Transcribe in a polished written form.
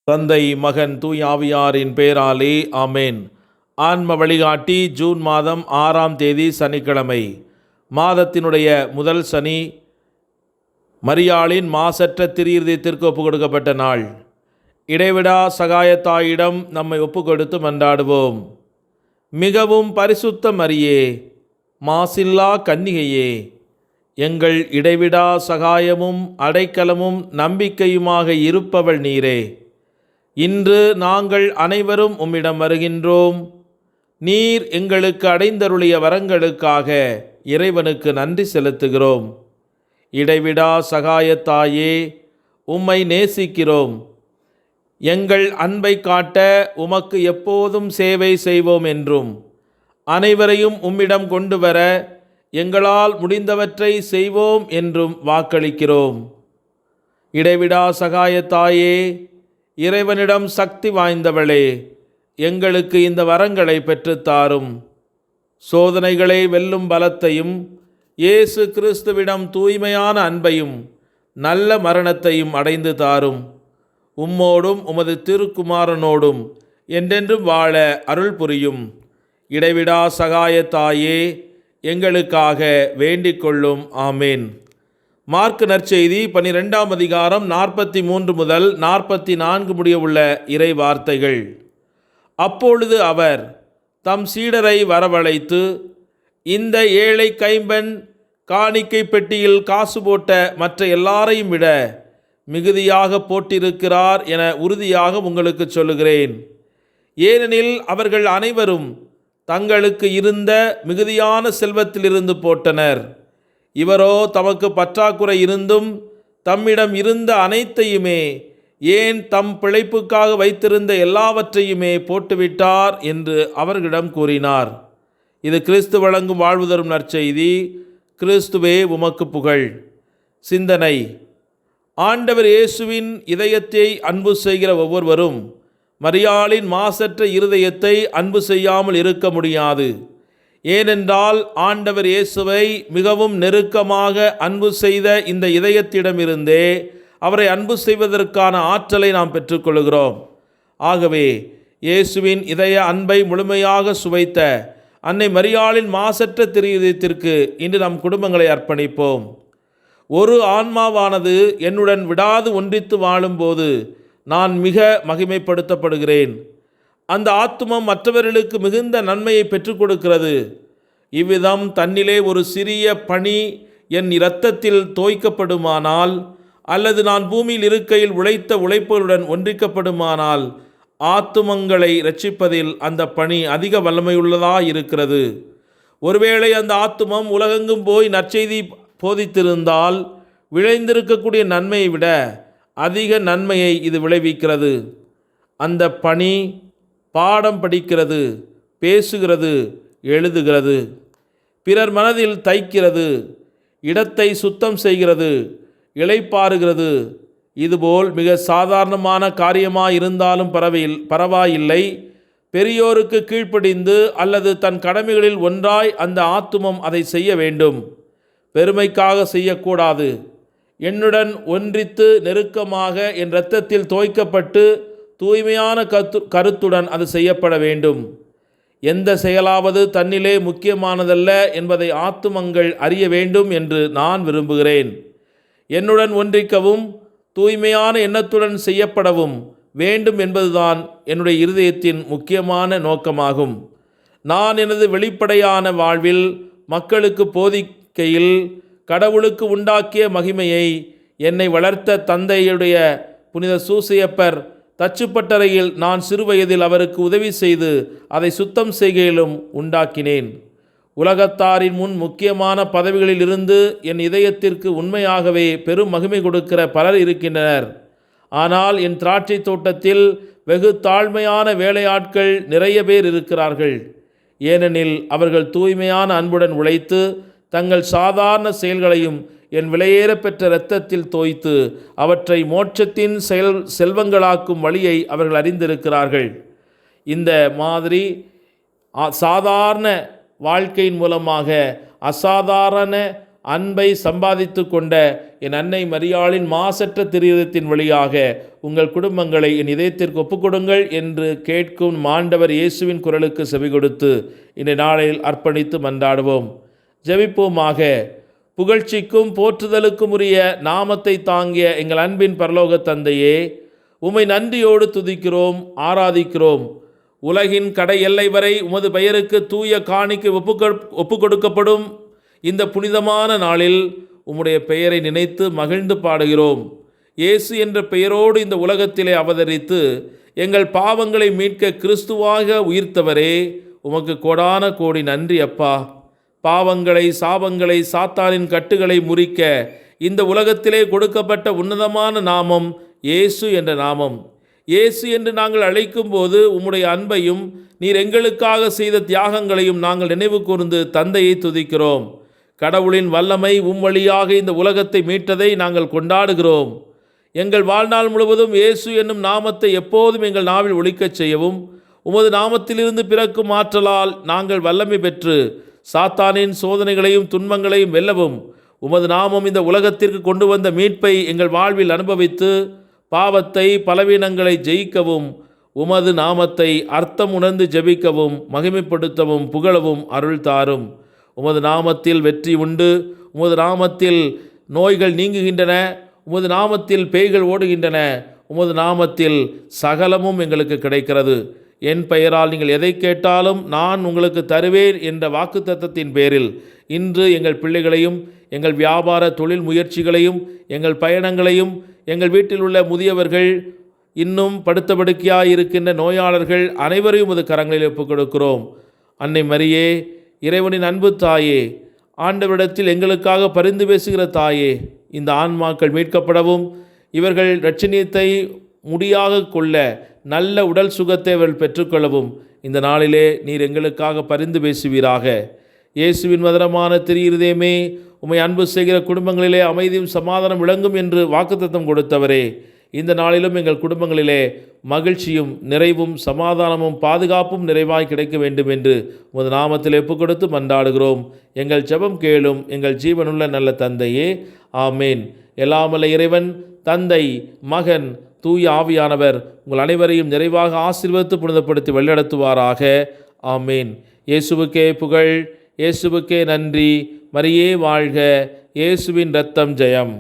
தந்தை, மகன், தூய் ஆவியாரின் பெயராலே ஆமேன். ஆன்ம வழிகாட்டி ஜூன் மாதம் 6ஆம் தேதி சனிக்கிழமை. மாதத்தினுடைய முதல் சனி. மரியாளின் மாசற்ற திரியதத்திற்கு ஒப்பு கொடுக்கப்பட்ட நாள். இடைவிடா சகாயத்தாயிடம் நம்மை ஒப்பு கொடுத்து மன்றாடுவோம். மிகவும் பரிசுத்த மரியே, மாசில்லா கன்னிகையே, எங்கள் இடைவிடா சகாயமும் அடைக்கலமும் நம்பிக்கையுமாக இருப்பவள் நீரே. இன்று நாங்கள் அனைவரும் உம்மிடம் வருகின்றோம். நீர் எங்களுக்கு அடைந்தருளிய வரங்களுக்காக இறைவனுக்கு நன்றி செலுத்துகிறோம். இடைவிடா சகாயத்தாயே, உம்மை நேசிக்கிறோம். எங்கள் அன்பை காட்ட உமக்கு எப்போதும் சேவை செய்வோம் என்றும், அனைவரையும் உம்மிடம் கொண்டு வர எங்களால் முடிந்தவற்றை செய்வோம் என்றும் வாக்களிக்கிறோம். இடைவிடா சகாயத்தாயே, இறைவனிடம் சக்தி வாய்ந்தவளே, எங்களுக்கு இந்த வரங்களை பெற்றுத்தாரும். சோதனைகளை வெல்லும் பலத்தையும், இயேசு கிறிஸ்துவிடம் தூய்மையான அன்பையும் நல்ல மரணத்தையும் அடைந்து தாரும். உம்மோடும் உமது திருக்குமாரனோடும் என்றென்றும் வாழ அருள் புரியும். இடைவிடா சகாயத்தாயே, எங்களுக்காக வேண்டிக் கொள்ளும். ஆமேன். மார்க்கு நற்செய்தி 12ஆம் அதிகாரம் 43 முதல் 44 முடிய உள்ள இறை வார்த்தைகள். அப்பொழுது அவர் தம் சீடரை வரவழைத்து, இந்த ஏழை கைம்பெண் காணிக்கை பெட்டியில் காசு போட்ட மற்ற எல்லாரையும் விட மிகுதியாக போட்டிருக்கிறார் என உறுதியாக உங்களுக்கு சொல்லுகிறேன். ஏனெனில் அவர்கள் அனைவரும் தங்களுக்கு இருந்த மிகுதியான செல்வத்திலிருந்து போட்டனர். இவரோ தமக்கு பற்றாக்குறை இருந்தும் தம்மிடம் இருந்த அனைத்தையுமே, ஏன் தம் பிழைப்புக்காக வைத்திருந்த எல்லாவற்றையுமே போட்டுவிட்டார் என்று அவர்களிடம் கூறினார். இது கிறிஸ்து வழங்கும் வாழ்வு தரும் நற்செய்தி. கிறிஸ்துவே உமக்கு புகழ். சிந்தனை. ஆண்டவர் இயேசுவின் இதயத்தை அன்பு செய்கிற ஒவ்வொருவரும் மரியாளின் மாசற்ற இருதயத்தை அன்பு செய்யாமல் இருக்க முடியாது. ஏனென்றால் ஆண்டவர் இயேசுவை மிகவும் நெருக்கமாக அன்பு செய்த இந்த இதயத்திடமிருந்தே அவரை அன்பு செய்வதற்கான ஆற்றலை நாம் பெற்றுக்கொள்கிறோம். ஆகவே இயேசுவின் இதய அன்பை முழுமையாக சுவைத்த அன்னை மரியாளின் மாசற்ற திருஇதயத்திற்கு இன்று நம் குடும்பங்களை அர்ப்பணிப்போம். ஒரு ஆன்மாவானது என்னுடன் விடாது ஒன்றித்து வாழும்போது நான் மிக மகிமைப்படுத்தப்படுகிறேன். அந்த ஆத்துமம் மற்றவர்களுக்கு மிகுந்த நன்மையை பெற்றுக் கொடுக்கிறது. இவ்விதம் தன்னிலே ஒரு சிறிய பணி என் இரத்தத்தில் தோய்க்கப்படுமானால், அல்லது நான் பூமியில் இருக்கையில் உழைத்த உழைப்புகளுடன் ஒன்றிக்கப்படுமானால், ஆத்துமங்களை இரட்சிப்பதில் அந்த பணி அதிக வல்லமையுள்ளதாக இருக்கிறது. ஒருவேளை அந்த ஆத்துமம் உலகெங்கும் போய் நற்செய்தி போதித்திருந்தால் விளைந்திருக்கக்கூடிய நன்மையை விட அதிக நன்மையை இது விளைவிக்கிறது. அந்த பணி பாடம் படிக்கிறது, பேசுகிறது, எழுதுகிறது, பிறர் மனதில் தைக்கிறது, இடத்தை சுத்தம் செய்கிறது, இளைப்பாறுகிறது. இதுபோல் மிக சாதாரணமான காரியமாக இருந்தாலும் பரவாயில்லை, பெரியோருக்கு கீழ்ப்படிந்து அல்லது தன் கடமைகளில் ஒன்றாய் அந்த ஆத்துமம் அதை செய்ய வேண்டும். பெருமைக்காக செய்யக்கூடாது. என்னுடன் ஒன்றித்து நெருக்கமாக என் இரத்தத்தில் தோய்க்கப்பட்டு தூய்மையான கருத்துடன் அது செய்யப்பட வேண்டும். எந்த செயலாவது தன்னிலே முக்கியமானதல்ல என்பதை ஆத்துமங்கள் அறிய வேண்டும் என்று நான் விரும்புகிறேன். என்னுடன் ஒன்றிக்கவும் தூய்மையான எண்ணத்துடன் செய்யப்படவும் வேண்டும் என்பதுதான் என்னுடைய இருதயத்தின் முக்கியமான நோக்கமாகும். நான் எனது வெளிப்படையான வாழ்வில் மக்களுக்கு போதிக்கையில் கடவுளுக்கு உண்டாக்கிய மகிமையை என்னை வளர்த்த தந்தையுடைய புனித சூசையப்பர் தச்சுப்பட்டறையில் நான் சிறுவயதில் அவருக்கு உதவி செய்து அதை சுத்தம் செய்கையிலும் உண்டாக்கினேன். உலகத்தாரின் முன் முக்கியமான பதவிகளில் இருந்து என் இதயத்திற்கு உண்மையாகவே பெரும் மகிமை கொடுக்கிற பலர் இருக்கின்றனர். ஆனால் என் திராட்சை தோட்டத்தில் வெகு தாழ்மையான வேலையாட்கள் நிறைய பேர் இருக்கிறார்கள். ஏனெனில் அவர்கள் தூய்மையான அன்புடன் உழைத்து தங்கள் சாதாரண செயல்களையும் என் விலையேற பெற்ற இரத்தத்தில் தோய்த்து அவற்றை மோட்சத்தின் செல்வங்களாக்கும் வழியை அவர்கள் அறிந்திருக்கிறார்கள். இந்த மாதிரி சாதாரண வாழ்க்கையின் மூலமாக அசாதாரண அன்பை சம்பாதித்து கொண்ட என் அன்னை மரியாளின் மாசற்ற திருஇதயத்தின் வழியாக உங்கள் குடும்பங்களை என் இதயத்திற்கு ஒப்புக்கொடுங்கள் என்று கேட்கும் ஆண்டவர் இயேசுவின் குரலுக்கு செவி கொடுத்து இந்த நாளில் அர்ப்பணித்து மன்றாடுவோம். ஜெபிப்போமாக. புகழ்ச்சிக்கும் போற்றுதலுக்கும் உரிய நாமத்தை தாங்கிய எங்கள் அன்பின் பரலோக தந்தையே, உம்மை நன்றியோடு துதிக்கிறோம், ஆராதிக்கிறோம். உலகின் கடை எல்லை வரை உமது பெயருக்கு தூய காணிக்கை ஒப்பு கொடுக்கப்படும் இந்த புனிதமான நாளில் உம்முடைய பெயரை நினைத்து மகிழ்ந்து பாடுகிறோம். இயேசு என்ற பெயரோடு இந்த உலகத்திலே அவதரித்து எங்கள் பாவங்களை மீட்க கிறிஸ்துவாக உயிர்த்தவரே, உமக்கு கோடான கோடி நன்றி அப்பா. பாவங்களை, சாபங்களை, சாத்தானின் கட்டுகளை முறிக்க இந்த உலகத்திலே கொடுக்கப்பட்ட உன்னதமான நாமம் இயேசு என்ற நாமம். இயேசு என்று நாங்கள் அழைக்கும்போது உம்முடைய அன்பையும் நீர் எங்களுக்காக செய்த தியாகங்களையும் நாங்கள் நினைவு கூர்ந்து தந்தையை துதிக்கிறோம். கடவுளின் வல்லமை வழியாக இந்த உலகத்தை மீட்டதை நாங்கள் கொண்டாடுகிறோம். எங்கள் வாழ்நாள் முழுவதும் இயேசு என்னும் நாமத்தை எப்போதும் எங்கள் நாவில் ஒலிக்கச் செய்யவும், உமது நாமத்திலிருந்து பிறக்கும் ஆற்றலால் நாங்கள் வல்லமை பெற்று சாத்தானின் சோதனைகளையும் துன்பங்களையும் வெல்லவும், உமது நாமம் இந்த உலகத்திற்கு கொண்டு வந்த மீட்பை எங்கள் வாழ்வில் அனுபவித்து பாவத்தை, பலவீனங்களை ஜெயிக்கவும், உமது நாமத்தை அர்த்தம் உணர்ந்து ஜெபிக்கவும், மகிமைப்படுத்தவும், புகழவும் அருள் தாரும். உமது நாமத்தில் வெற்றி உண்டு. உமது நாமத்தில் நோய்கள் நீங்குகின்றன. உமது நாமத்தில் பேய்கள் ஓடுகின்றன. உமது நாமத்தில் சகலமும் எங்களுக்கு கிடைக்கிறது. என் பெயரால் நீங்கள் எதை கேட்டாலும் நான் உங்களுக்கு தருவேன் என்ற வாக்குத்தத்தத்தின் பேரில் இன்று எங்கள் பிள்ளைகளையும், எங்கள் வியாபார தொழில் முயற்சிகளையும், எங்கள் பயணங்களையும், எங்கள் வீட்டில் உள்ள முதியவர்கள், இன்னும் படுத்தபடுக்கையாக இருக்கின்ற நோயாளர்கள் அனைவரையும் உமது கரங்களில் ஒப்புக் கொடுக்கிறோம். அன்னை மரியே, இறைவனின் அன்பு தாயே, ஆண்டவரிடத்தில் எங்களுக்காக பரிந்து பேசுகிற தாயே, இந்த ஆன்மாக்கள் மீட்கப்படவும் இவர்கள் இரட்சணியத்தை முடியாக கொள்ள நல்ல உடல் சுகத்தை அவர்கள் பெற்றுக்கொள்ளவும் இந்த நாளிலே நீர் எங்களுக்காக பரிந்து பேசுவீராக. இயேசுவின் மதுரமான திருஇருதயமே, உம்மை அன்பு செய்கிற குடும்பங்களிலே அமைதியும் சமாதானம் விளங்கும் என்று வாக்குத்தத்தம் கொடுத்தவரே, இந்த நாளிலும் எங்கள் குடும்பங்களிலே மகிழ்ச்சியும் நிறைவும் சமாதானமும் பாதுகாப்பும் நிறைவாய் கிடைக்க வேண்டும் என்று உமது நாமத்தில் ஒப்புக் கொடுத்து மன்றாடுகிறோம். எங்கள் ஜெபம் கேளும் எங்கள் ஜீவனுள்ள நல்ல தந்தையே, ஆமேன். எல்லாமல்ல இறைவன் தந்தை, மகன், தூய ஆவியானவர் உங்கள் அனைவரையும் நிறைவாக ஆசீர்வதித்து புனிதப்படுத்தி வழிநடத்துவாராக. ஆமேன். இயேசுவுக்கே புகழ், இயேசுவுக்கே நன்றி. மரியே வாழ்க. இயேசுவின் இரத்தம் ஜெயம்.